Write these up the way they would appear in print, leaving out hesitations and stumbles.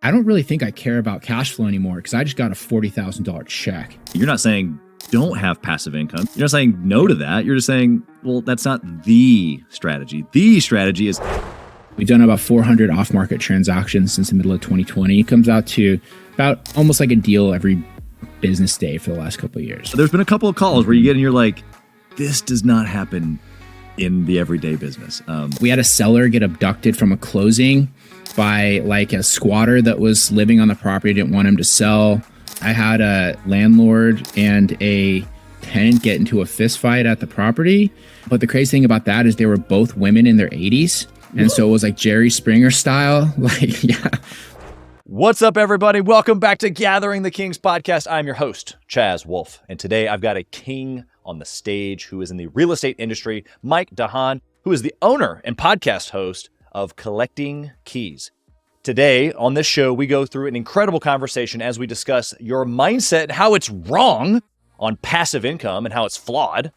I don't really think I care about cash flow anymore because I just got a $40,000 check. You're not saying don't have passive income. You're not saying no to that. You're just saying, well, that's not the strategy. The strategy is... We've done about 400 off-market transactions since the middle of 2020. It comes out to about almost like a deal every business day for the last couple of years. There's been a couple of calls where you get and you're like, this does not happen in the everyday business. We had a seller get abducted from a closing by like a squatter that was living on the property, didn't want him to sell. I had a landlord and a tenant get into a fist fight at the property. But the crazy thing about that is they were both women in their 80s. And so it was like Jerry Springer style. Like, yeah. What's up, everybody? Welcome back to Gathering the Kings podcast. I'm your host, Chaz Wolfe. And today I've got a king on the stage who is in the real estate industry, Mike DeHaan, who is the owner and podcast host of Collecting Keys. Today on this show, we go through an incredible conversation as we discuss your mindset and how it's wrong on passive income and how it's flawed.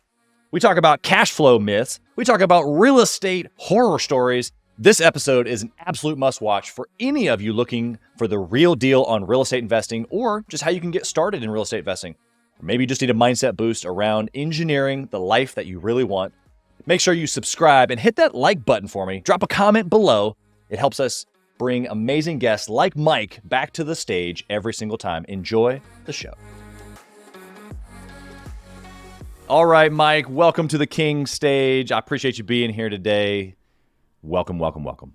We talk about cash flow myths. We talk about real estate horror stories. This episode is an absolute must-watch for any of you looking for the real deal on real estate investing or just how you can get started in real estate investing. Or maybe you just need a mindset boost around engineering the life that you really want. Make sure you subscribe and hit that like button for me. Drop a comment below. It helps us bring amazing guests like Mike back to the stage every single time. Enjoy the show. All right, Mike, welcome to the King stage. I appreciate you being here today. Welcome, welcome, welcome.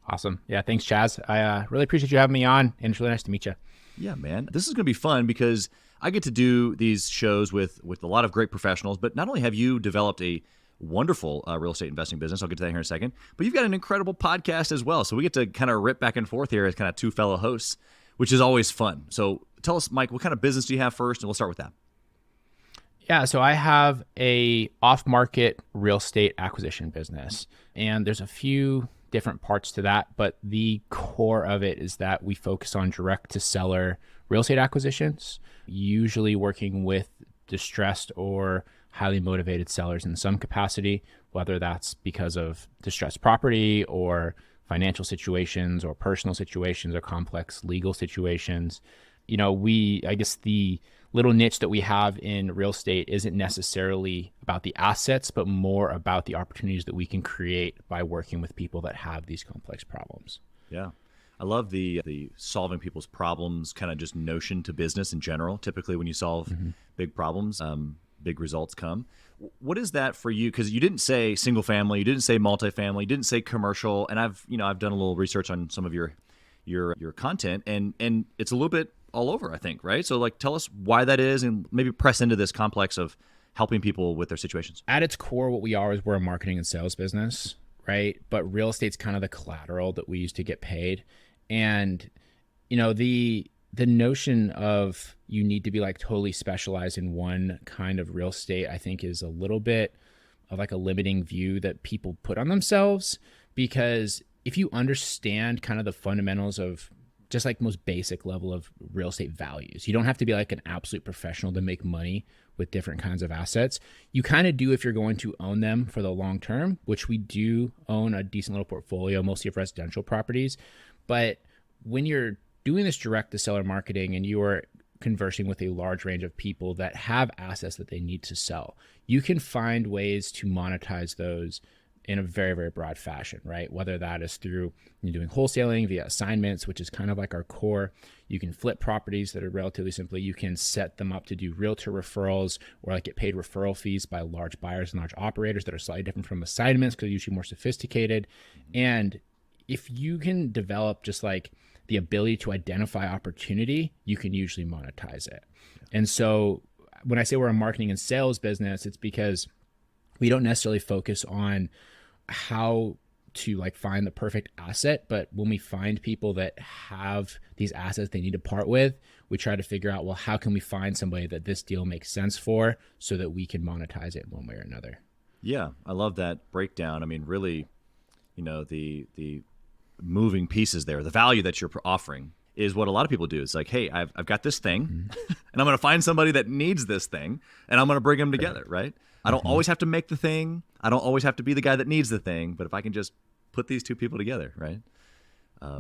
Awesome. Yeah, thanks, Chaz. I really appreciate you having me on, and it's really nice to meet you. Yeah, man. This is going to be fun because I get to do these shows with a lot of great professionals, but not only have you developed a wonderful real estate investing business, I'll get to that here in a second, but you've got an incredible podcast as well. So we get to kind of rip back and forth here as kind of two fellow hosts, which is always fun. So tell us, Mike, what kind of business do you have first? And we'll start with that. Yeah, so I have a off-market real estate acquisition business, and there's a few different parts to that, but the core of it is that we focus on direct-to-seller real estate acquisitions, usually working with distressed or highly motivated sellers in some capacity, whether that's because of distressed property or financial situations or personal situations or complex legal situations. You know, I guess the little niche that we have in real estate isn't necessarily about the assets, but more about the opportunities that we can create by working with people that have these complex problems. Yeah. I love the solving people's problems kind of just notion to business in general. Typically when you solve big problems, big results come. What is that for you? Because you didn't say single family, you didn't say multifamily, you didn't say commercial. And I've done a little research on some of your content and it's a little bit all over, I think, right? So like, tell us why that is and maybe press into this complex of helping people with their situations. At its core, what we are is we're a marketing and sales business, right? But real estate's kind of the collateral that we use to get paid. And, the notion of you need to be like totally specialized in one kind of real estate, I think is a little bit of like a limiting view that people put on themselves, because if you understand kind of the fundamentals of just like most basic level of real estate values, you don't have to be like an absolute professional to make money with different kinds of assets. You kind of do if you're going to own them for the long term, which we do own a decent little portfolio, mostly of residential properties. But when you're doing this direct to seller marketing and you are conversing with a large range of people that have assets that they need to sell, you can find ways to monetize those in a very, very broad fashion, right? Whether that is through doing wholesaling via assignments, which is kind of like our core. You can flip properties that are relatively simply, you can set them up to do realtor referrals or like get paid referral fees by large buyers and large operators that are slightly different from assignments because they're usually more sophisticated. And if you can develop just like the ability to identify opportunity, you can usually monetize it. And so when I say we're a marketing and sales business, it's because we don't necessarily focus on how to like find the perfect asset, but when we find people that have these assets they need to part with, we try to figure out, well, how can we find somebody that this deal makes sense for so that we can monetize it one way or another. Yeah, I love that breakdown. I mean, really, the moving pieces there, the value that you're offering is what a lot of people do. It's like, hey, I've got this thing and I'm going to find somebody that needs this thing and I'm going to bring them together, right? I don't always have to make the thing. I don't always have to be the guy that needs the thing, but if I can just put these two people together, right?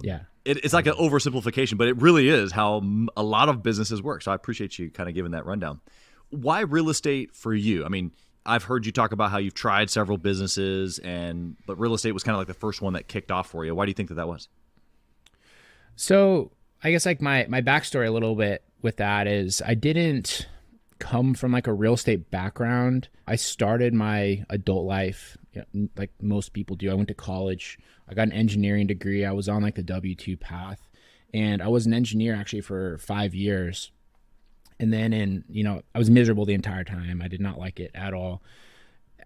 Yeah. It's like an oversimplification, but it really is how a lot of businesses work. So I appreciate you kind of giving that rundown. Why real estate for you? I mean, I've heard you talk about how you've tried several businesses, but real estate was kind of like the first one that kicked off for you. Why do you think that was? So I guess like my backstory a little bit with that is I didn't come from like a real estate background. I started my adult life like most people do. I went to college. I got an engineering degree. I was on like the W-2 path, and I was an engineer actually for 5 years. And then I was miserable the entire time. I did not like it at all.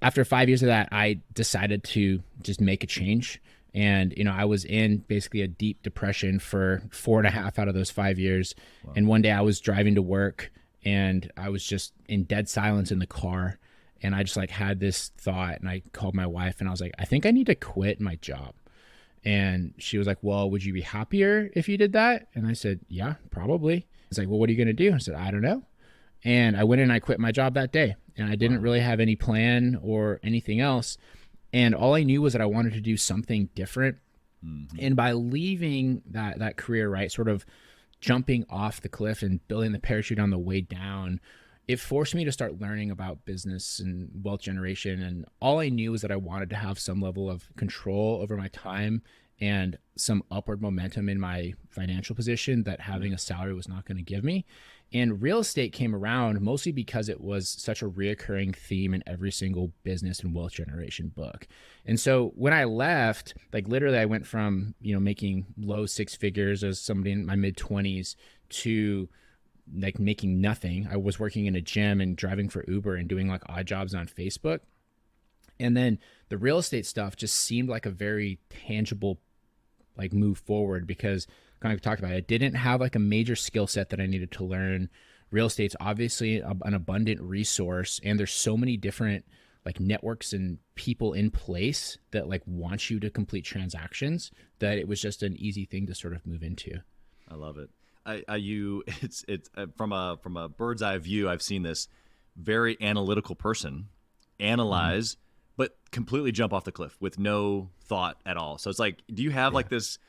After 5 years of that, I decided to just make a change. And, I was in basically a deep depression for 4.5 out of those 5 years. Wow. And one day I was driving to work and I was just in dead silence in the car. And I just like had this thought, and I called my wife and I was like, I think I need to quit my job. And she was like, well, would you be happier if you did that? And I said, yeah, probably. It's like, well, what are you going to do? I said, I don't know. And I went and I quit my job that day, and I didn't really have any plan or anything else. And all I knew was that I wanted to do something different. Mm-hmm. And by leaving that career, right, sort of jumping off the cliff and building the parachute on the way down, it forced me to start learning about business and wealth generation. And all I knew was that I wanted to have some level of control over my time and some upward momentum in my financial position that having a salary was not going to give me. And real estate came around mostly because it was such a reoccurring theme in every single business and wealth generation book. And so when I left, like literally I went from, making low six figures as somebody in my mid 20s to like making nothing. I was working in a gym and driving for Uber and doing like odd jobs on Facebook. And then the real estate stuff just seemed like a very tangible like move forward, because kind of talked about it. I didn't have like a major skill set that I needed to learn. Real estate's obviously an abundant resource, and there's so many different like networks and people in place that like want you to complete transactions that it was just an easy thing to sort of move into. I love it. It's from a bird's eye view. I've seen this very analytical person analyze, but completely jump off the cliff with no thought at all. So it's like, do you have like this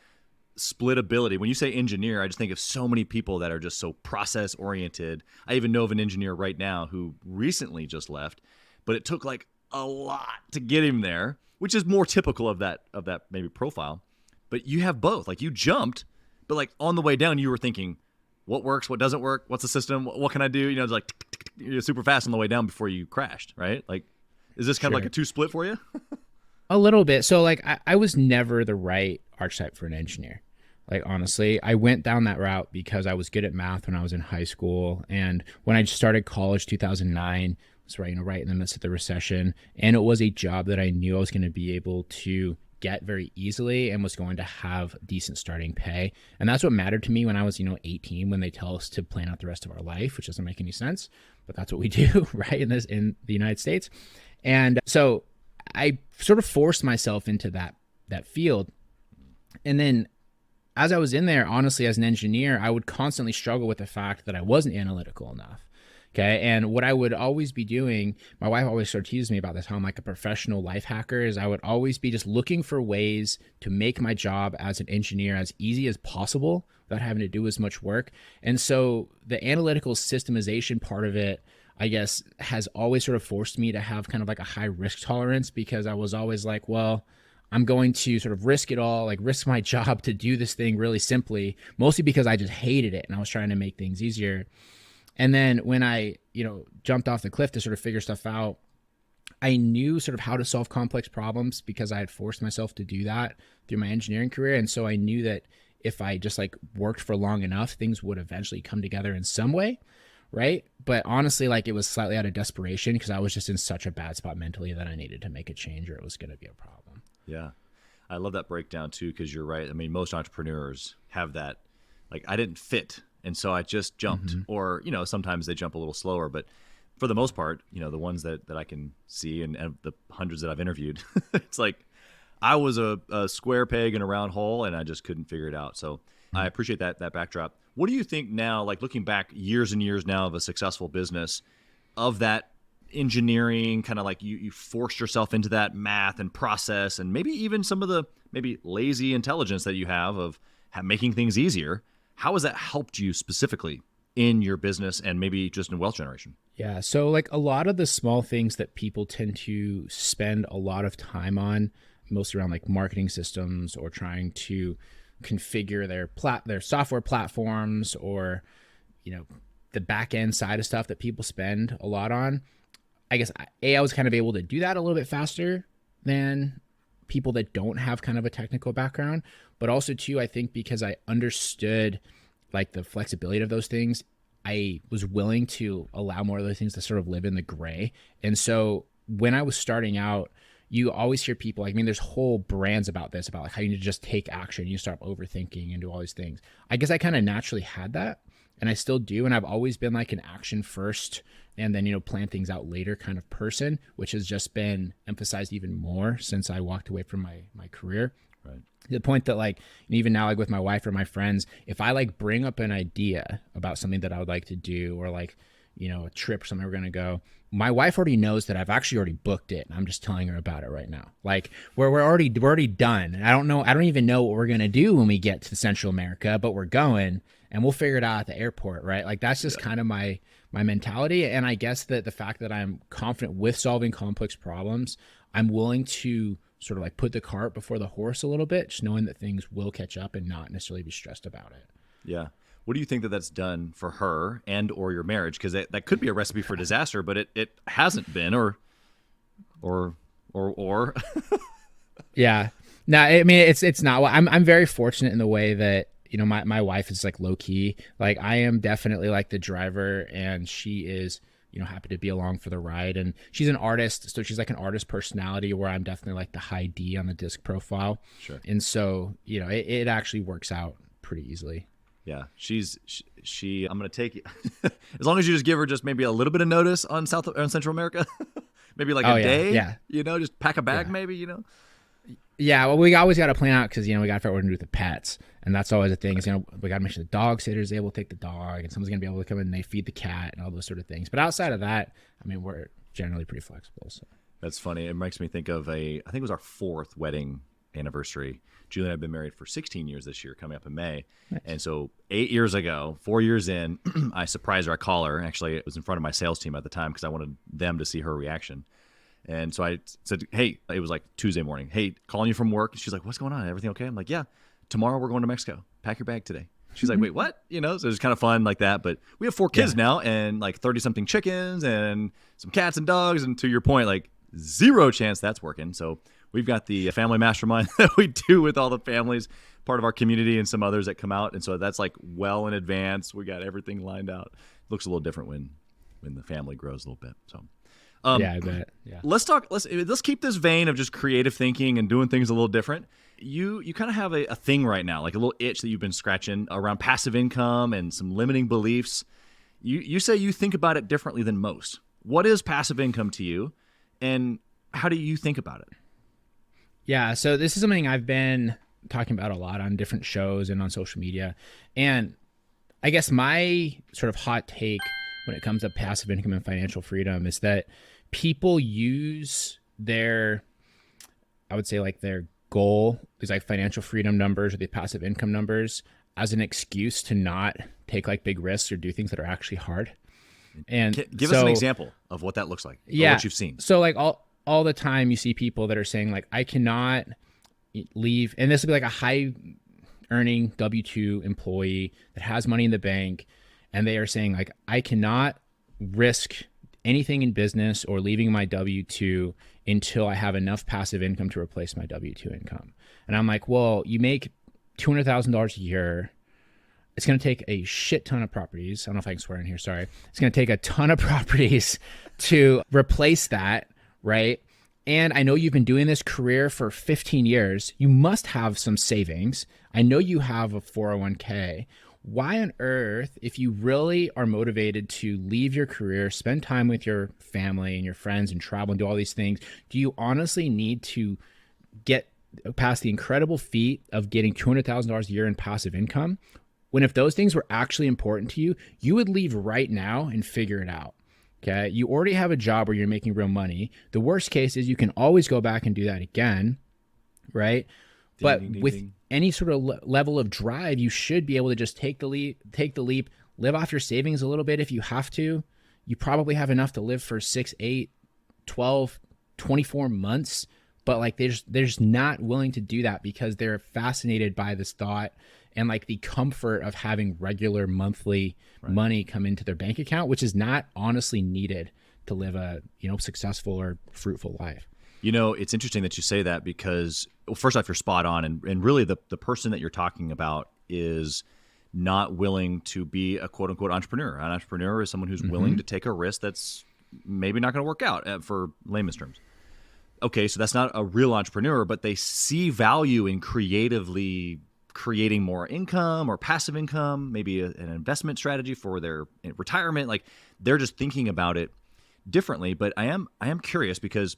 split ability? When you say engineer, I just think of so many people that are just so process oriented. I even know of an engineer right now who recently just left, but it took like a lot to get him there, which is more typical of that maybe profile. But you have both. Like you jumped, but like on the way down, you were thinking, what works, what doesn't work, what's the system, what can I do? It's like you're super fast on the way down before you crashed, right? Like, is this kind of like a two split for you? A little bit. So like I was never the right archetype for an engineer. Like honestly, I went down that route because I was good at math when I was in high school, and when I started college, 2009, was right in the midst of the recession, and it was a job that I knew I was going to be able to get very easily and was going to have decent starting pay. And that's what mattered to me when I was 18, when they tell us to plan out the rest of our life, which doesn't make any sense, but that's what we do, right, in the United States. And so I sort of forced myself into that field. And then as I was in there, honestly, as an engineer, I would constantly struggle with the fact that I wasn't analytical enough. Okay. And what I would always be doing, my wife always sort of teases me about this, how I'm like a professional life hacker, is I would always be just looking for ways to make my job as an engineer as easy as possible without having to do as much work. And so the analytical systemization part of it, I guess, has always sort of forced me to have kind of like a high risk tolerance, because I was always like, well, I'm going to sort of risk it all, like risk my job to do this thing really simply, mostly because I just hated it and I was trying to make things easier. And then when I, jumped off the cliff to sort of figure stuff out, I knew sort of how to solve complex problems because I had forced myself to do that through my engineering career. And so I knew that if I just like worked for long enough, things would eventually come together in some way. Right. But honestly, like it was slightly out of desperation because I was just in such a bad spot mentally that I needed to make a change or it was going to be a problem. Yeah. I love that breakdown too, because you're right. I mean, most entrepreneurs have that, like, I didn't fit, and so I just jumped. Or, sometimes they jump a little slower, but for the most part, the ones that I can see and the hundreds that I've interviewed, it's like I was a square peg in a round hole and I just couldn't figure it out. So I appreciate that backdrop. What do you think now, like looking back years and years now of a successful business, of that engineering, kind of like you forced yourself into that math and process, and maybe even some of the maybe lazy intelligence that you have of making things easier. How has that helped you specifically in your business and maybe just in wealth generation? Yeah. So like a lot of the small things that people tend to spend a lot of time on, mostly around like marketing systems or trying to configure their software platforms, or, the back end side of stuff that people spend a lot on. I guess I was kind of able to do that a little bit faster than people that don't have kind of a technical background, but also too, I think because I understood like the flexibility of those things, I was willing to allow more of those things to sort of live in the gray. And so when I was starting out, you always hear people like, there's whole brands about this, about like how you need to just take action, you stop overthinking and do all these things. I guess I kind of naturally had that, and I still do. And I've always been like an action first and then, plan things out later kind of person, which has just been emphasized even more since I walked away from my career. Right. To the point that like, even now, like with my wife or my friends, if I like bring up an idea about something that I would like to do, or like, a trip or something we're going to go, my wife already knows that I've actually already booked it. And I'm just telling her about it right now. Like we're already done. And I don't even know what we're going to do when we get to Central America, but we're going and we'll figure it out at the airport. Right. Like that's just kind of my mentality. And I guess that the fact that I'm confident with solving complex problems, I'm willing to sort of like put the cart before the horse a little bit, just knowing that things will catch up and not necessarily be stressed about it. Yeah. What do you think that that's done for her and or your marriage? Because that could be a recipe for disaster, but it hasn't been, or. Yeah. No, it's not. I'm very fortunate in the way that, my wife is like low key. Like I am definitely like the driver, and she is, happy to be along for the ride. And she's an artist, so she's like an artist personality, where I'm definitely like the high D on the disc profile. Sure. And so, it actually works out pretty easily. Yeah, I'm going to take it as long as you just give her just maybe a little bit of notice on Central America, maybe like a day, just pack a bag, maybe. Yeah, well, we always got to plan out because, we got to figure out what we're going to do with the pets. And that's always a thing is, we got to make sure the dog sitter is able to take the dog, and someone's going to be able to come in and they feed the cat and all those sort of things. But outside of that, we're generally pretty flexible. So that's funny. It makes me think of I think it was our 4th wedding anniversary. Julie and I have been married for 16 years this year, coming up in May. Nice. And so 8 years ago, 4 years in, I surprised her. I call her. Actually, it was in front of my sales team at the time because I wanted them to see her reaction. And so I said, hey, it was like Tuesday morning. Hey, calling you from work. She's like, what's going on? Everything okay? I'm like, yeah, tomorrow we're going to Mexico. Pack your bag today. She's like, wait, what? So it was kind of fun like that. But we have 4 kids now, and like 30-something chickens and some cats and dogs. And to your point, like 0 chance that's working. So we've got the family mastermind that we do with all the families, part of our community, and some others that come out. And so that's like well in advance. We got everything lined out. It looks a little different when the family grows a little bit. So yeah, I bet. Yeah. Let's keep this vein of just creative thinking and doing things a little different. You kind of have a thing right now, like a little itch that you've been scratching around passive income and some limiting beliefs. You say you think about it differently than most. What is passive income to you, and how do you think about it? Yeah, so this is something I've been talking about a lot on different shows and on social media. And I guess my sort of hot take when it comes to passive income and financial freedom is that people use their, I would say like their goal, these like financial freedom numbers or the passive income numbers, as an excuse to not take like big risks or do things that are actually hard. And give us an example of what that looks like. Yeah, or what you've seen. So like all the time you see people that are saying like, I cannot leave, and this would be like a high earning W-2 employee that has money in the bank, and they are saying like, I cannot risk anything in business or leaving my W-2 until I have enough passive income to replace my W-2 income. And I'm like, well, you make $200,000 a year. It's going to take a shit ton of properties. I don't know if I can swear in here. Sorry. It's going to take a ton of properties to replace that, right? And I know you've been doing this career for 15 years. You must have some savings. I know you have a 401k. Why on earth, if you really are motivated to leave your career, spend time with your family and your friends and travel and do all these things, do you honestly need to get past the incredible feat of getting $200,000 a year in passive income? When if those things were actually important to you, you would leave right now and figure it out. Okay. You already have a job where you're making real money. The worst case is you can always go back and do that again. Right. But with any sort of level of drive, you should be able to just take the leap, live off your savings a little bit if you have to. You probably have enough to live for 6, 8, 12, 24 months. But like they're just not willing to do that because they're fascinated by this thought and like the comfort of having regular monthly money come into their bank account, which is not honestly needed to live a, successful or fruitful life. It's interesting that you say that because, well, first off, you're spot on. And really the person that you're talking about is not willing to be a quote unquote entrepreneur. An entrepreneur is someone who's willing to take a risk that's maybe not going to work out, for layman's terms. Okay, so that's not a real entrepreneur, but they see value in creatively creating more income or passive income, maybe an investment strategy for their retirement. Like they're just thinking about it differently. But I am curious because,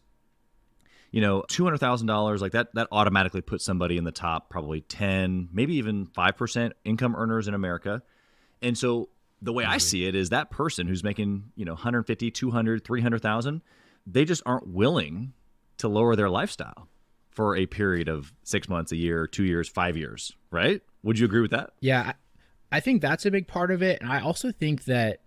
$200,000 like that automatically puts somebody in the top probably 10, maybe even 5% income earners in America. And so the way I see it is that person who's making, 150, 200, 300,000, they just aren't willing to lower their lifestyle for a period of 6 months, a year, 2 years, 5 years, right? Would you agree with that? Yeah, I think that's a big part of it. And I also think that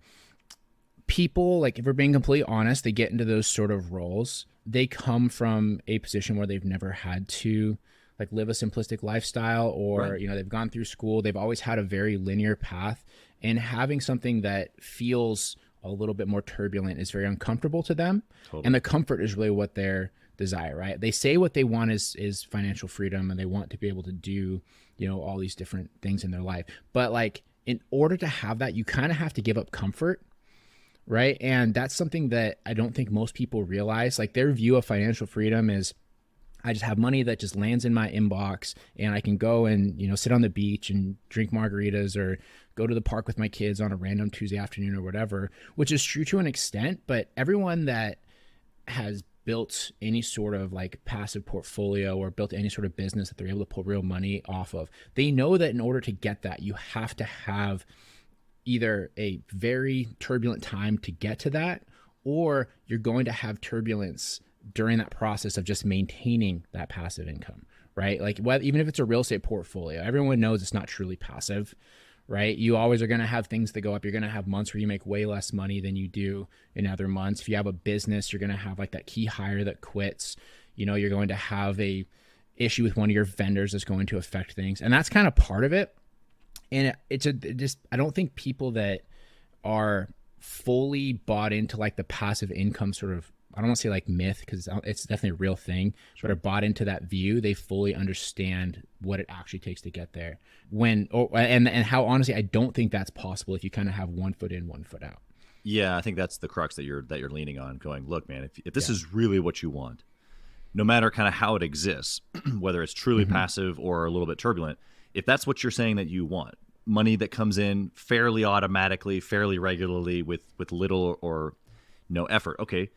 people, like if we're being completely honest, they get into those sort of roles. They come from a position where they've never had to like live a simplistic lifestyle or, they've gone through school. They've always had a very linear path, and having something that feels a little bit more turbulent is very uncomfortable to them. Totally. And the comfort is really what they're desire, right? They say what they want is financial freedom, and they want to be able to do, all these different things in their life. But like in order to have that, you kind of have to give up comfort, right? And that's something that I don't think most people realize. Like their view of financial freedom is I just have money that just lands in my inbox and I can go and, sit on the beach and drink margaritas or go to the park with my kids on a random Tuesday afternoon or whatever, which is true to an extent. But everyone that has built any sort of like passive portfolio or built any sort of business that they're able to pull real money off of, they know that in order to get that, you have to have either a very turbulent time to get to that, or you're going to have turbulence during that process of just maintaining that passive income, right? Like even if it's a real estate portfolio, everyone knows it's not truly passive, right? You always are going to have things that go up. You're going to have months where you make way less money than you do in other months. If you have a business, you're going to have like that key hire that quits. You're going to have a issue with one of your vendors that's going to affect things. And that's kind of part of it. And I don't think people that are fully bought into like the passive income sort of, I don't want to say like myth, because it's definitely a real thing, but are bought into that view, they fully understand what it actually takes to get there. And how honestly, I don't think that's possible if you kind of have 1 foot in, 1 foot out. Yeah, I think that's the crux that you're leaning on, going, look, man, if this is really what you want, no matter kind of how it exists, whether it's truly passive or a little bit turbulent, if that's what you're saying that you want, money that comes in fairly automatically, fairly regularly with little or no effort, okay,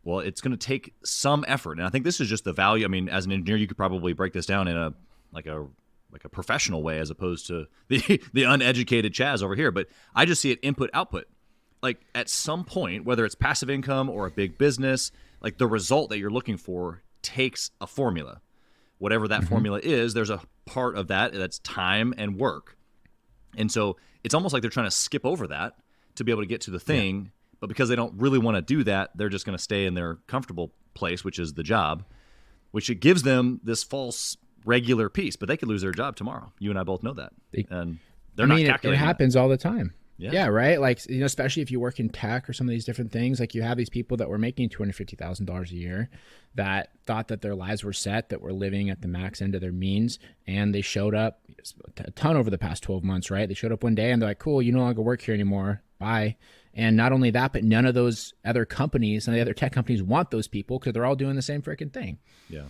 well, it's going to take some effort. And I think this is just the value. I mean, as an engineer, you could probably break this down in a professional way as opposed to the uneducated Chaz over here. But I just see it input, output. Like at some point, whether it's passive income or a big business, like the result that you're looking for takes a formula. Whatever that formula is, there's a part of that that's time and work. And so it's almost like they're trying to skip over that to be able to get to the thing. Yeah. But because they don't really want to do that, they're just going to stay in their comfortable place, which is the job, which it gives them this false regular piece. But they could lose their job tomorrow. You and I both know that. And they're not calculating it happens all the time. Yeah, right? Like, especially if you work in tech or some of these different things, like you have these people that were making $250,000 a year that thought that their lives were set, that were living at the max end of their means. And they showed up a ton over the past 12 months, right? They showed up one day and they're like, cool, you no longer work here anymore. Bye. And not only that, but none of those other companies, none of the other tech companies want those people because they're all doing the same freaking thing. Yeah.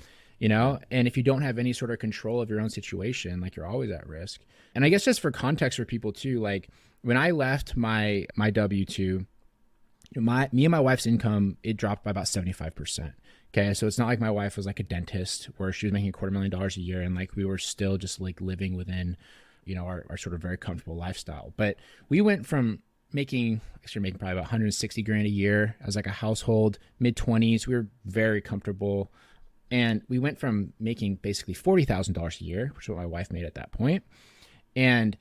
And if you don't have any sort of control of your own situation, like you're always at risk. And I guess just for context for people too, like when I left my W-2, me and my wife's income, it dropped by about 75%. Okay. So it's not like my wife was like a dentist where she was making $250,000 a year and like we were still just like living within, our sort of very comfortable lifestyle. But we went from making, I guess you're making probably about 160 grand a year as like a household, mid-20s. We were very comfortable. And we went from making basically $40,000 a year, which is what my wife made at that point. And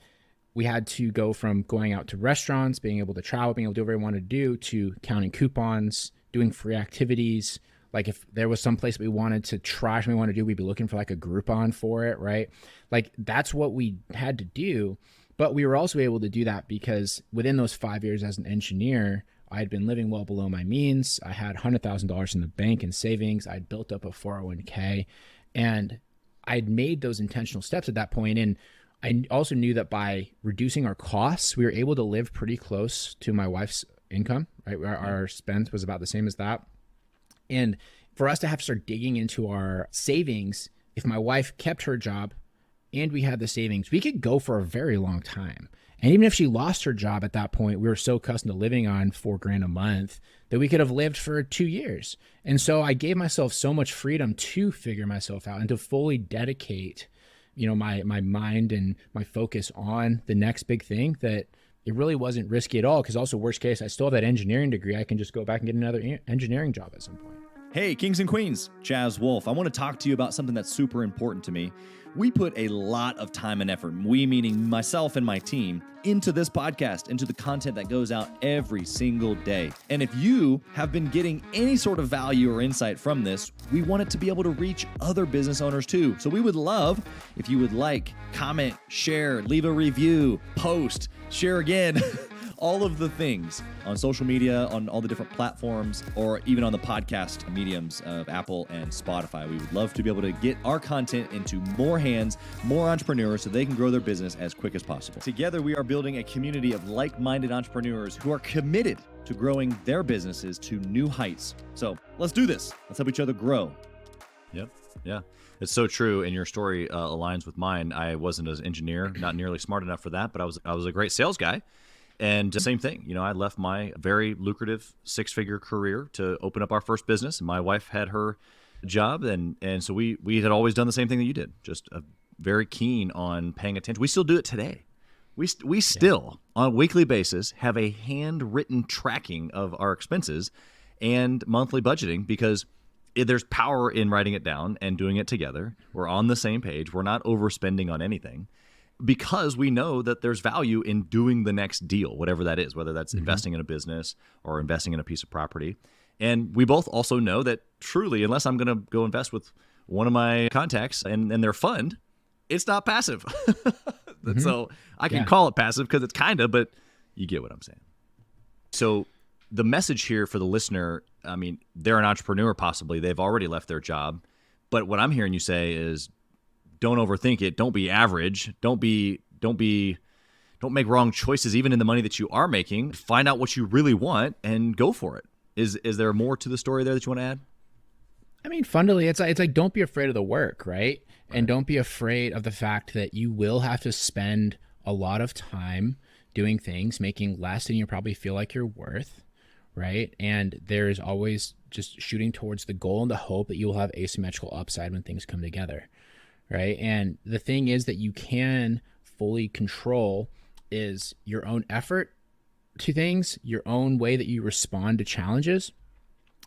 we had to go from going out to restaurants, being able to travel, being able to do whatever we wanted to do, to counting coupons, doing free activities. Like if there was some place we wanted to try something we wanted to do, we'd be looking for like a Groupon for it, right? Like that's what we had to do. But we were also able to do that because within those 5 years as an engineer, I had been living well below my means. I had $100,000 in the bank in savings. I'd built up a 401k, and I'd made those intentional steps at that point. And I also knew that by reducing our costs, we were able to live pretty close to my wife's income, right? Our spend was about the same as that. And for us to have to start digging into our savings, if my wife kept her job and we had the savings, we could go for a very long time. And even if she lost her job at that point, we were so accustomed to living on $4,000 a month that we could have lived for 2 years. And so I gave myself so much freedom to figure myself out and to fully dedicate, my mind and my focus on the next big thing, that it really wasn't risky at all. Because also, worst case, I still have that engineering degree. I can just go back and get another engineering job at some point. Hey, kings and queens, Chaz Wolfe. I want to talk to you about something that's super important to me. We put a lot of time and effort, we meaning myself and my team, into this podcast, into the content that goes out every single day. And if you have been getting any sort of value or insight from this, we want it to be able to reach other business owners too. So we would love if you would like, comment, share, leave a review, post, share again. All of the things on social media, on all the different platforms, or even on the podcast mediums of Apple and Spotify. We would love to be able to get our content into more hands, more entrepreneurs, so they can grow their business as quick as possible. Together, we are building a community of like-minded entrepreneurs who are committed to growing their businesses to new heights. So let's do this. Let's help each other grow. Yep. Yeah. It's so true. And your story aligns with mine. I wasn't an engineer, not nearly smart enough for that, but I was a great sales guy. And same thing, I left my very lucrative 6-figure career to open up our first business. My wife had her job, and so we had always done the same thing that you did, just very keen on paying attention. We still do it today. We still, on a weekly basis, have a handwritten tracking of our expenses and monthly budgeting, because there's power in writing it down and doing it together. We're on the same page. We're not overspending on anything, because we know that there's value in doing the next deal, whatever that is, whether that's investing in a business or investing in a piece of property. And we both also know that truly, unless I'm going to go invest with one of my contacts and their fund, it's not passive. So I can call it passive because it's kind of, but you get what I'm saying. So the message here for the listener, I mean, they're an entrepreneur possibly. They've already left their job. But what I'm hearing you say is, don't overthink it. Don't be average. Don't make wrong choices, even in the money that you are making. Find out what you really want and go for it. Is there more to the story there that you want to add? I mean, fundamentally, it's like don't be afraid of the work, right? And don't be afraid of the fact that you will have to spend a lot of time doing things, making less than you probably feel like you're worth, right? And there's always just shooting towards the goal and the hope that you will have asymmetrical upside when things come together. Right. And the thing is that you can fully control is your own effort to things, your own way that you respond to challenges.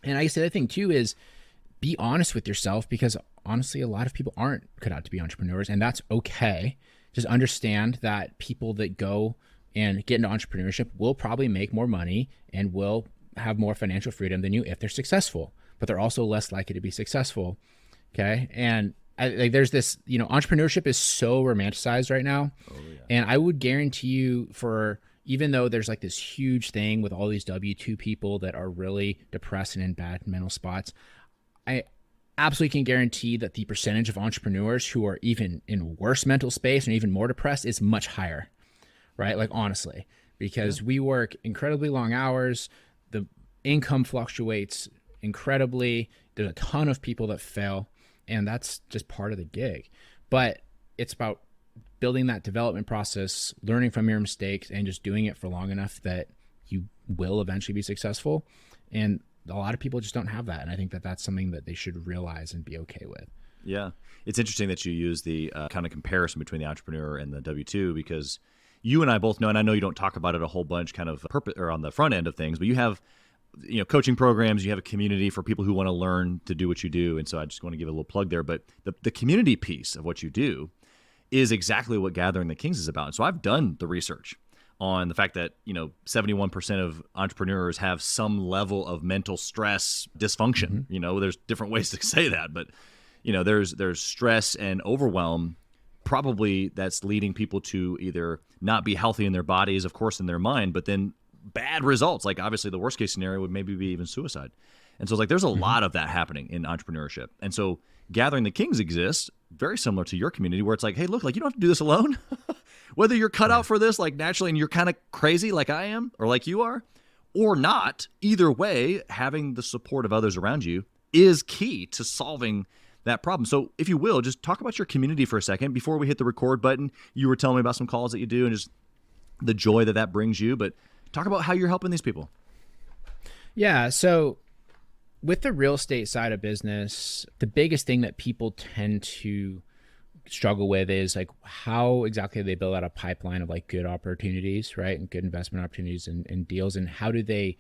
And I guess the other thing too is be honest with yourself, because honestly, a lot of people aren't cut out to be entrepreneurs, and that's okay. Just understand that people that go and get into entrepreneurship will probably make more money and will have more financial freedom than you if they're successful, but they're also less likely to be successful. Okay. And there's this, entrepreneurship is so romanticized right now. Oh, yeah. And I would guarantee you, even though there's like this huge thing with all these W-2 people that are really depressed and in bad mental spots, I absolutely can guarantee that the percentage of entrepreneurs who are even in worse mental space and even more depressed is much higher, right? Like honestly, because we work incredibly long hours, the income fluctuates incredibly, there's a ton of people that fail. And that's just part of the gig. But it's about building that development process, learning from your mistakes, and just doing it for long enough that you will eventually be successful. And a lot of people just don't have that. And I think that that's something that they should realize and be okay with. Yeah. It's interesting that you use the kind of comparison between the entrepreneur and the W-2, because you and I both know, and I know you don't talk about it a whole bunch kind of or on the front end of things, but you have coaching programs, you have a community for people who want to learn to do what you do. And so I just want to give a little plug there. But the community piece of what you do is exactly what Gathering the Kings is about. And so I've done the research on the fact that 71% of entrepreneurs have some level of mental stress dysfunction. There's different ways to say that, but there's stress and overwhelm probably that's leading people to either not be healthy in their bodies, of course, in their mind, but then bad results. Like obviously the worst case scenario would maybe be even suicide. And so it's like there's a lot of that happening in entrepreneurship. And so Gathering the Kings exists very similar to your community, where it's like, hey, look, like you don't have to do this alone. Whether you're cut out for this like naturally and you're kind of crazy like I am or like you are or not, either way, having the support of others around you is key to solving that problem. So if you will, just talk about your community for a second before we hit the record button. You were telling me about some calls that you do and just the joy that brings you, but talk about how you're helping these people. Yeah. So with the real estate side of business, the biggest thing that people tend to struggle with is like how exactly they build out a pipeline of like good opportunities, right? And good investment opportunities and deals. And how do they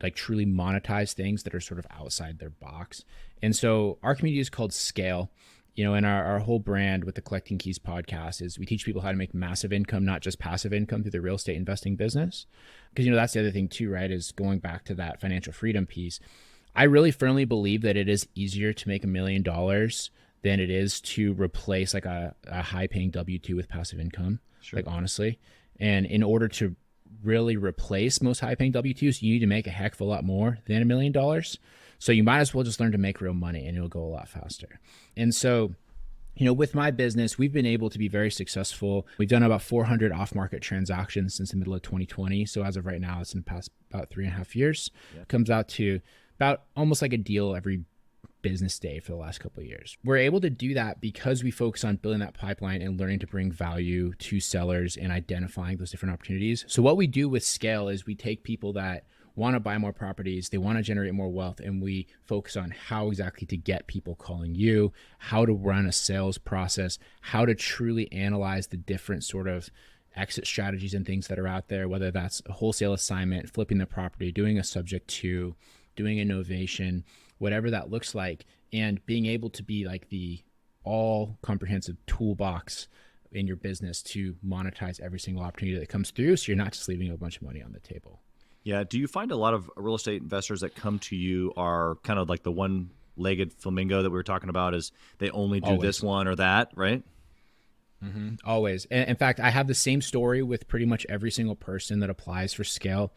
like truly monetize things that are sort of outside their box? And so our community is called Scale. And our whole brand with the Collecting Keys podcast is we teach people how to make massive income, not just passive income through the real estate investing business. Because, that's the other thing too, right? Is going back to that financial freedom piece. I really firmly believe that it is easier to make $1 million than it is to replace like a high paying W-2 with passive income, like honestly. And in order to really replace most high paying W-2s, you need to make a heck of a lot more than $1 million. So you might as well just learn to make real money and it'll go a lot faster. And so, with my business, we've been able to be very successful. We've done about 400 off-market transactions since the middle of 2020. So as of right now, it's in the past about 3.5 years. It comes out to about almost like a deal every business day for the last couple of years. We're able to do that because we focus on building that pipeline and learning to bring value to sellers and identifying those different opportunities. So what we do with Scale is we take people that want to buy more properties, they want to generate more wealth, and we focus on how exactly to get people calling you, how to run a sales process, how to truly analyze the different sort of exit strategies and things that are out there, whether that's a wholesale assignment, flipping the property, doing a subject to, doing innovation, whatever that looks like, and being able to be like the all comprehensive toolbox in your business to monetize every single opportunity that comes through, so you're not just leaving a bunch of money on the table. Yeah. Do you find a lot of real estate investors that come to you are kind of like the one-legged flamingo that we were talking about, is they only do this one or that, right? Mm-hmm. Always. And in fact, I have the same story with pretty much every single person that applies for Scale,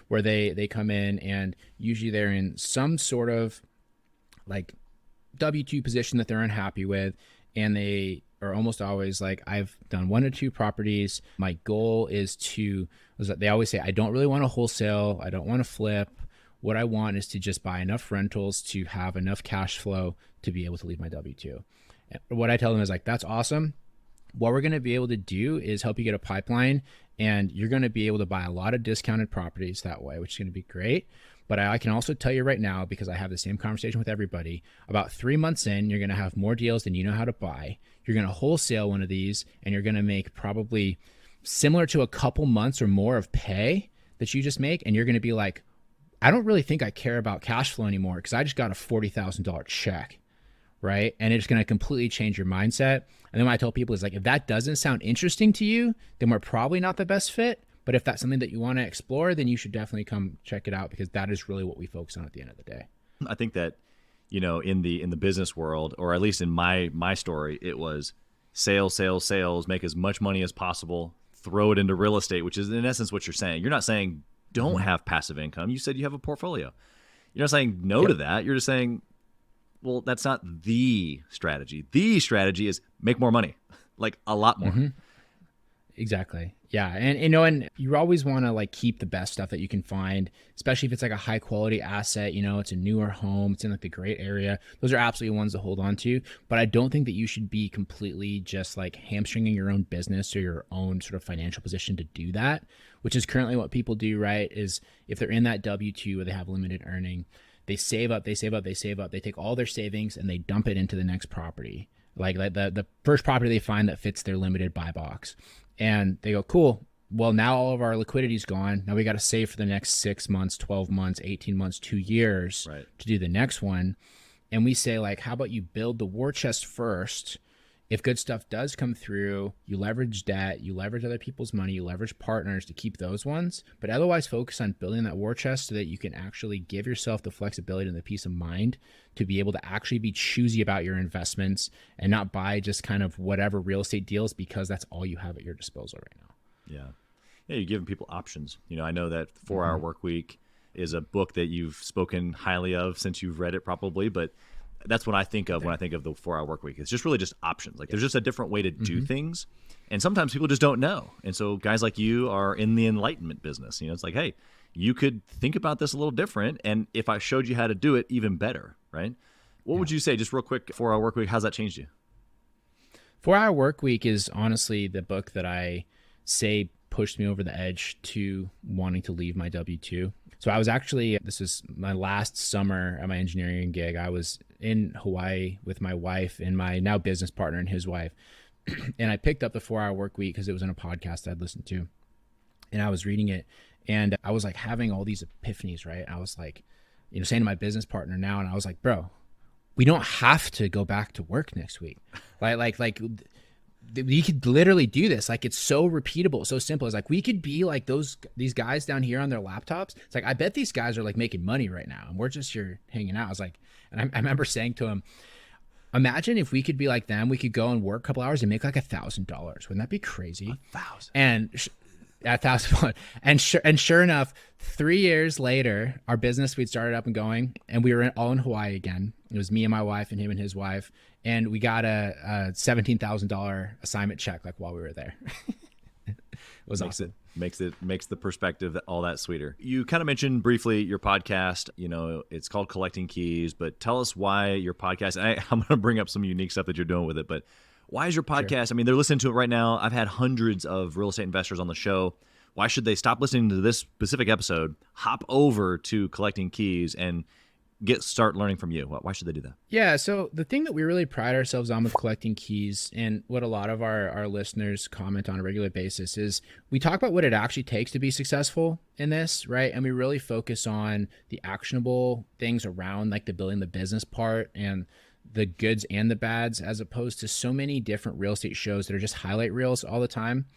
where they come in and usually they're in some sort of like W-2 position that they're unhappy with. And they are almost always like, I've done 1 or 2 properties. My goal is they always say, I don't really want to wholesale. I don't want to flip. What I want is to just buy enough rentals to have enough cash flow to be able to leave my W-2. And what I tell them is like, that's awesome. What we're going to be able to do is help you get a pipeline, and you're going to be able to buy a lot of discounted properties that way, which is going to be great. But I can also tell you right now, because I have the same conversation with everybody, about 3 months in, you're going to have more deals than you know how to buy. You're going to wholesale one of these, and you're going to make probably similar to a couple months or more of pay that you just make. And you're going to be like, I don't really think I care about cash flow anymore because I just got a $40,000 check, right? And it's going to completely change your mindset. And then what I tell people is like, if that doesn't sound interesting to you, then we're probably not the best fit. But if that's something that you want to explore, then you should definitely come check it out, because that is really what we focus on at the end of the day. I think that, in the business world, or at least in my story, it was sales, make as much money as possible, throw it into real estate, which is in essence what you're saying. You're not saying don't have passive income. You said you have a portfolio. You're not saying no to that. You're just saying, well, that's not the strategy. The strategy is make more money, like a lot more. Mm-hmm. Exactly. Yeah. And you always want to like keep the best stuff that you can find, especially if it's like a high quality asset, it's a newer home, it's in like the great area. Those are absolutely ones to hold on to. But I don't think that you should be completely just like hamstringing your own business or your own sort of financial position to do that, which is currently what people do, right? Is if they're in that W-2 where they have limited earning, they save up, they take all their savings and they dump it into the next property. Like the first property they find that fits their limited buy box. And they go, cool, well, now all of our liquidity is gone. Now we got to save for the next 6 months, 12 months, 18 months, 2 years to do the next one. And we say, like, how about you build the war chest first? If good stuff does come through, you leverage debt, you leverage other people's money, you leverage partners to keep those ones, but otherwise focus on building that war chest so that you can actually give yourself the flexibility and the peace of mind to be able to actually be choosy about your investments and not buy just kind of whatever real estate deals because that's all you have at your disposal right now. Yeah. Yeah, you're giving people options. I know that 4 Hour Work Week is a book that you've spoken highly of since you've read it probably, but that's what I think of when I think of the 4 Hour Work Week. It's just really just options. Like there's just a different way to do things. And sometimes people just don't know. And so guys like you are in the enlightenment business. It's like, hey, you could think about this a little different. And if I showed you how to do it, even better, right? What would you say, just real quick, 4 Hour Work Week, how's that changed you? 4 Hour Work Week is honestly the book that I say pushed me over the edge to wanting to leave my W-2. So I was actually, this is my last summer at my engineering gig. I was in Hawaii with my wife and my now business partner and his wife. And I picked up the 4 Hour Work Week because it was in a podcast I'd listened to. And I was reading it and I was like having all these epiphanies, right? I was like, saying to my business partner now, and I was like, bro, we don't have to go back to work next week. Like we could literally do this. Like, it's so repeatable, so simple. It's like, we could be like these guys down here on their laptops. It's like, I bet these guys are like making money right now and we're just here hanging out. I was like, and I remember saying to him, imagine if we could be like them, we could go and work a couple hours and make like $1,000. Wouldn't that be crazy? 1,000. And $1,000. And sure enough, 3 years later, our business, we'd started up and going, and we were all in Hawaii again. It was me and my wife and him and his wife. And we got a $17,000 assignment check like while we were there. It was awesome. Makes the perspective all that sweeter. You kind of mentioned briefly your podcast. It's called Collecting Keys, but tell us why your podcast. I'm going to bring up some unique stuff that you're doing with it, but why is your podcast? Sure. I mean, they're listening to it right now. I've had hundreds of real estate investors on the show. Why should they stop listening to this specific episode, hop over to Collecting Keys, and start learning from you? Why should they do that? Yeah, so the thing that we really pride ourselves on with Collecting Keys, and what a lot of our listeners comment on a regular basis, is we talk about what it actually takes to be successful in this, right? And we really focus on the actionable things around like the building the business part and the goods and the bads, as opposed to so many different real estate shows that are just highlight reels all the time.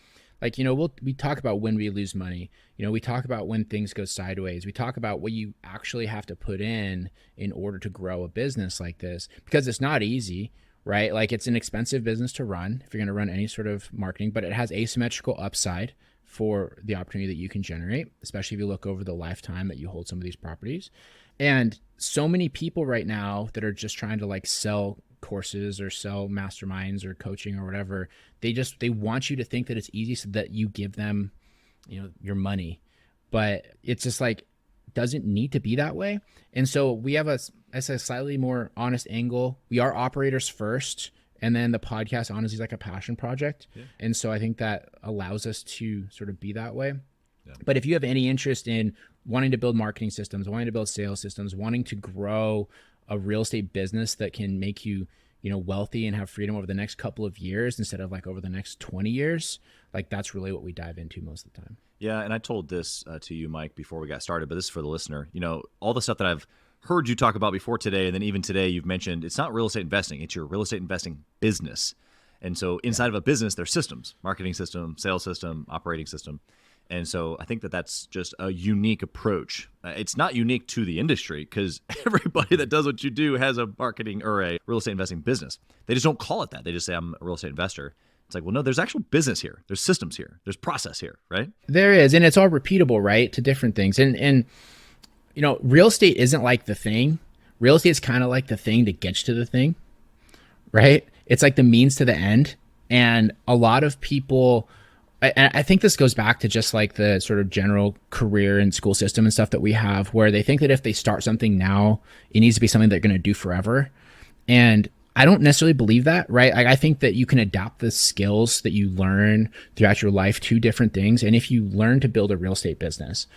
Like, we talk about when we lose money. We talk about when things go sideways. We talk about what you actually have to put in order to grow a business like this, because it's not easy, right? Like, it's an expensive business to run if you're going to run any sort of marketing, but it has asymmetrical upside for the opportunity that you can generate, especially if you look over the lifetime that you hold some of these properties. And so many people right now that are just trying to like sell courses or sell masterminds or coaching or whatever, they want you to think that it's easy so that you give them, your money. But it's just like, doesn't need to be that way. And so we have a slightly more honest angle. We are operators first, and then the podcast honestly is like a passion project. Yeah. And so I think that allows us to sort of be that way. Yeah. But if you have any interest in wanting to build marketing systems, wanting to build sales systems, wanting to grow a real estate business that can make you, wealthy and have freedom over the next couple of years instead of like over the next 20 years, like that's really what we dive into most of the time. Yeah. And I told this to you, Mike, before we got started, but this is for the listener. All the stuff that I've heard you talk about before today, and then even today you've mentioned, it's not real estate investing, it's your real estate investing business. And so inside of a business, there's systems, marketing system, sales system, operating system. And so I think that that's just a unique approach. It's not unique to the industry because everybody that does what you do has a marketing or a real estate investing business. They just don't call it that. They just say, I'm a real estate investor. It's like, well, no, there's actual business here. There's systems here. There's process here, right? There is. And it's all repeatable, right? To different things. And real estate isn't like the thing. Real estate is kind of like the thing that gets to the thing, right? It's like the means to the end. And a lot of people... And I think this goes back to just like the sort of general career and school system and stuff that we have, where they think that if they start something now, it needs to be something they're going to do forever. And I don't necessarily believe that, right? I think that you can adapt the skills that you learn throughout your life to different things. And if you learn to build a real estate business,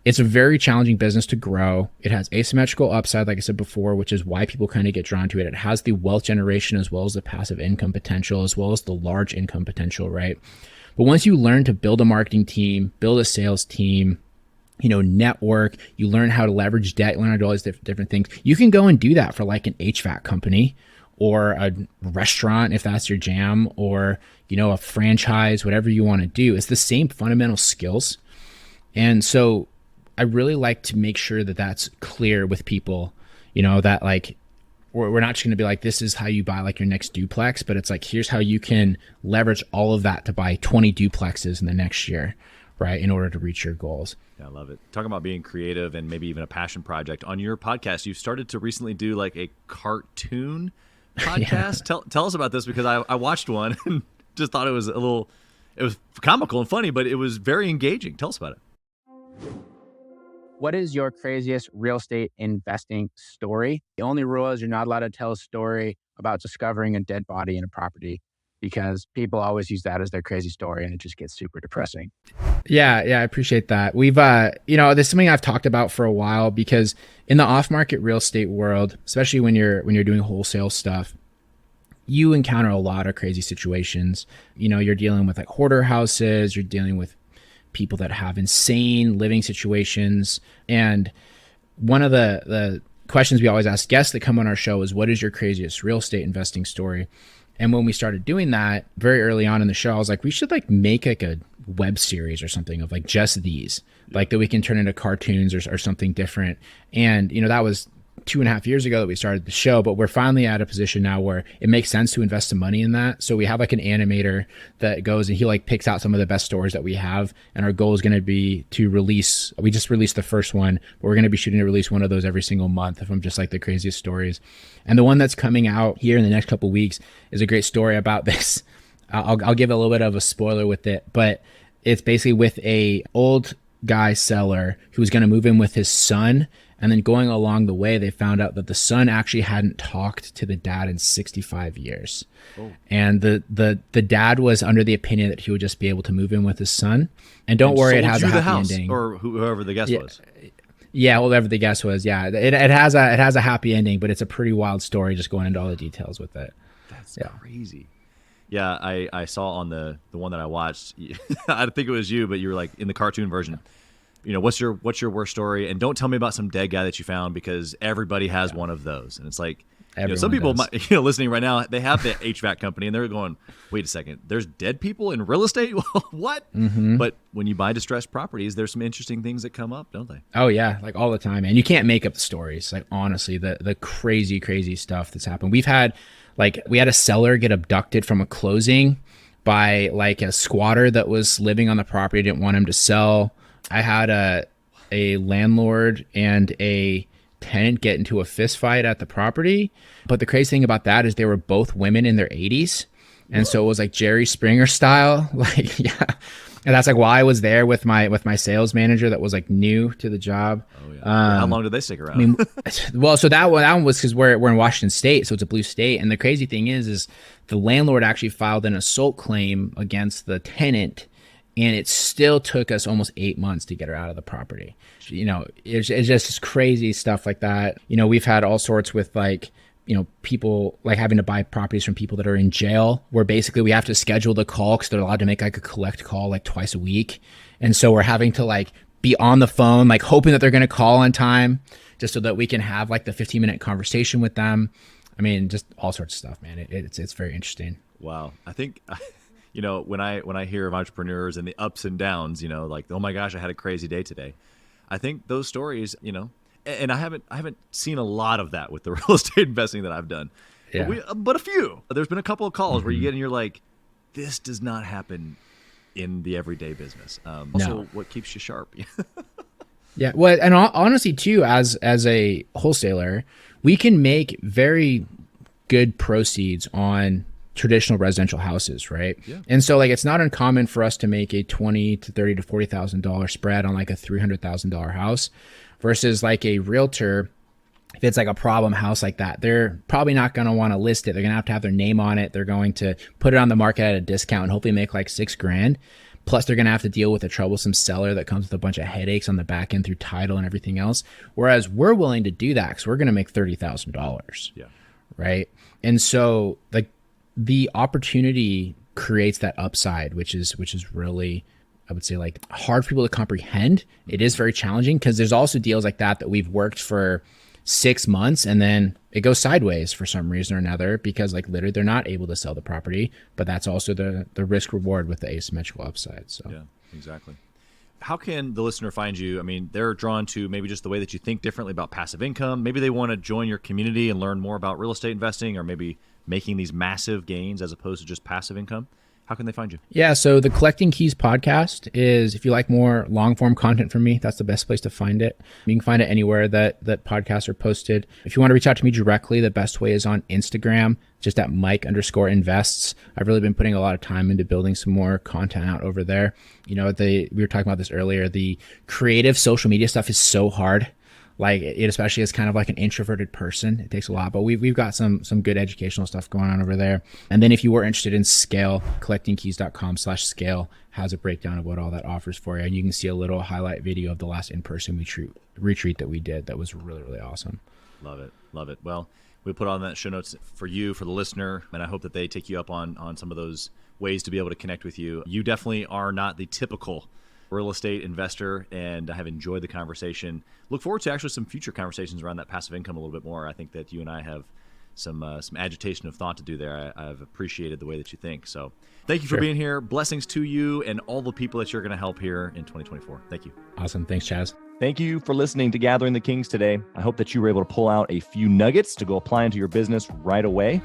it's a very challenging business to grow. It has asymmetrical upside, like I said before, which is why people kind of get drawn to it. It has the wealth generation as well as the passive income potential, as well as the large income potential, right? But once you learn to build a marketing team, build a sales team, network, you learn how to leverage debt, you learn how to do all these different things. You can go and do that for like an HVAC company or a restaurant, if that's your jam, or, a franchise, whatever you want to do. It's the same fundamental skills. And so I really like to make sure that that's clear with people, that like, we're not just going to be like, this is how you buy like your next duplex, but it's like, here's how you can leverage all of that to buy 20 duplexes in the next year, right? In order to reach your goals. Yeah, I love it. Talking about being creative and maybe even a passion project. On your podcast, you've started to recently do like a cartoon podcast. Yeah. Tell us about this, because I watched one and just thought it was comical and funny, but it was very engaging. Tell us about it. What is your craziest real estate investing story? The only rule is you're not allowed to tell a story about discovering a dead body in a property, because people always use that as their crazy story and it just gets super depressing. Yeah, I appreciate that. We've, this is something I've talked about for a while, because in the off-market real estate world, especially when you're doing wholesale stuff, you encounter a lot of crazy situations. You're dealing with like hoarder houses, you're dealing with people that have insane living situations. And one of the questions we always ask guests that come on our show is, what is your craziest real estate investing story? And when we started doing that very early on in the show, I was like, we should like make like a web series or something of like just these, like that we can turn into cartoons or something different. And, that was 2.5 years ago that we started the show, but we're finally at a position now where it makes sense to invest some money in that. So we have like an animator that goes and he like picks out some of the best stories that we have. And our goal is going to be to we just released the first one, but we're going to be shooting to release one of those every single month from just like the craziest stories. And the one that's coming out here in the next couple of weeks is a great story about this. I'll give a little bit of a spoiler with it, but it's basically with a old guy seller who was going to move in with his son. And then going along the way, they found out that the son actually hadn't talked to the dad in 65 years. Oh. And the dad was under the opinion that he would just be able to move in with his son. And don't worry, it has a happy ending. Or whoever the guest was. Yeah, whoever the guest was. Yeah, it has a happy ending, but it's a pretty wild story just going into all the details with it. That's crazy. Yeah, I saw on the one that I watched, I think it was you, but you were like in the cartoon version. What's your worst story? And don't tell me about some dead guy that you found, because everybody has one of those. And it's like, some people might, listening right now, they have the HVAC company and they're going, wait a second, there's dead people in real estate? What? Mm-hmm. But when you buy distressed properties, there's some interesting things that come up, don't they? Oh yeah, like all the time, man. You can't make up the stories. Like honestly, the crazy stuff that's happened. We had a seller get abducted from a closing by like a squatter that was living on the property, didn't want him to sell. I had a landlord and a tenant get into a fist fight at the property. But the crazy thing about that is they were both women in their 80s. And so it was like Jerry Springer style. Like, yeah. And that's like why I was there with my sales manager that was like new to the job. Oh, yeah. How long did they stick around? I mean, well, so that one was because we're in Washington State, so it's a blue state. And the crazy thing is the landlord actually filed an assault claim against the tenant. And it still took us almost 8 months to get her out of the property. It's just crazy stuff like that. We've had all sorts with like, people like having to buy properties from people that are in jail, where basically we have to schedule the call because they're allowed to make like a collect call like twice a week. And so we're having to like be on the phone, like hoping that they're going to call on time just so that we can have like the 15-minute conversation with them. I mean, just all sorts of stuff, man. It's very interesting. Wow. I think... when I hear of entrepreneurs and the ups and downs, like, oh my gosh, I had a crazy day today. I think those stories, and I haven't seen a lot of that with the real estate investing that I've done, but a few. There's been a couple of calls where you get and you're like, this does not happen in the everyday business. Also, what keeps you sharp? Yeah. Well, and honestly too, as a wholesaler, we can make very good proceeds on traditional residential houses, right? Yeah. And so like it's not uncommon for us to make a $20,000 to $30,000 to $40,000 spread on like a $300,000 house, versus like a realtor. If it's like a problem house like that, they're probably not going to want to list it. They're going to have their name on it. They're going to put it on the market at a discount and hopefully make like $6,000. Plus they're going to have to deal with a troublesome seller that comes with a bunch of headaches on the back end through title and everything else. Whereas we're willing to do that because we're going to make $30,000. Yeah. Right. And so like, the opportunity creates that upside, which is really, I would say, like hard for people to comprehend. It is very challenging because there's also deals like that we've worked for 6 months and then it goes sideways for some reason or another because like literally they're not able to sell the property, but that's also the risk reward with the asymmetrical upside. So yeah, exactly. How can the listener find you? I mean, they're drawn to maybe just the way that you think differently about passive income. Maybe they want to join your community and learn more about real estate investing, or maybe making these massive gains as opposed to just passive income. How can they find you? Yeah, so the Collecting Keys podcast is, if you like more long form content from me, that's the best place to find it. You can find it anywhere that podcasts are posted. If you want to reach out to me directly, the best way is on Instagram, just at Mike_invests. I've really been putting a lot of time into building some more content out over there. You know, we were talking about this earlier, the creative social media stuff is so hard. Like it, especially as kind of like an introverted person, it takes a lot, but we've got some good educational stuff going on over there. And then if you were interested in scale, collectingkeys.com/scale has a breakdown of what all that offers for you. And you can see a little highlight video of the last in-person retreat that we did. That was really, really awesome. Love it. Love it. Well, we'll put on that show notes for you, for the listener. And I hope that they take you up on some of those ways to be able to connect with you. You definitely are not the typical real estate investor, and I have enjoyed the conversation. Look forward to actually some future conversations around that passive income a little bit more. I think that you and I have some agitation of thought to do there. I've appreciated the way that you think. So thank you for being here. Blessings to you and all the people that you're going to help here in 2024. Thank you. Awesome. Thanks, Chaz. Thank you for listening to Gathering the Kings today. I hope that you were able to pull out a few nuggets to go apply into your business right away.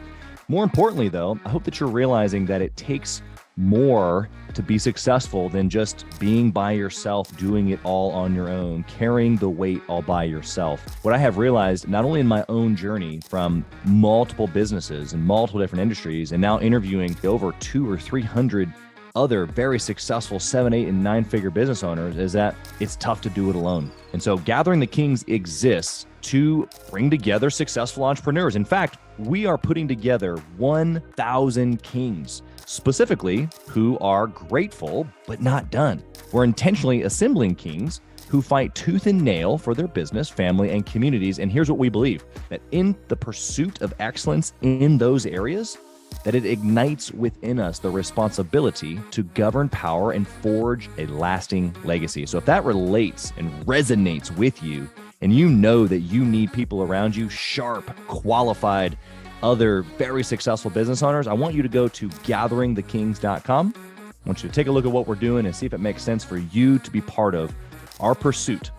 More importantly, though, I hope that you're realizing that it takes more to be successful than just being by yourself, doing it all on your own, carrying the weight all by yourself. What I have realized, not only in my own journey from multiple businesses and multiple different industries, and now interviewing over 200 or 300 other very successful 7, 8, and 9-figure business owners, is that it's tough to do it alone. And so Gathering the Kings exists to bring together successful entrepreneurs. In fact, we are putting together 1,000 kings, specifically who are grateful but not done. We're intentionally assembling kings who fight tooth and nail for their business, family, and communities. And here's what we believe, that in the pursuit of excellence in those areas, that it ignites within us the responsibility to govern power and forge a lasting legacy. So if that relates and resonates with you, and you know that you need people around you, sharp, qualified, other very successful business owners, I want you to go to gatheringthekings.com. I want you to take a look at what we're doing and see if it makes sense for you to be part of our pursuit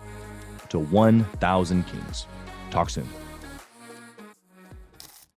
to 1,000 kings. Talk soon.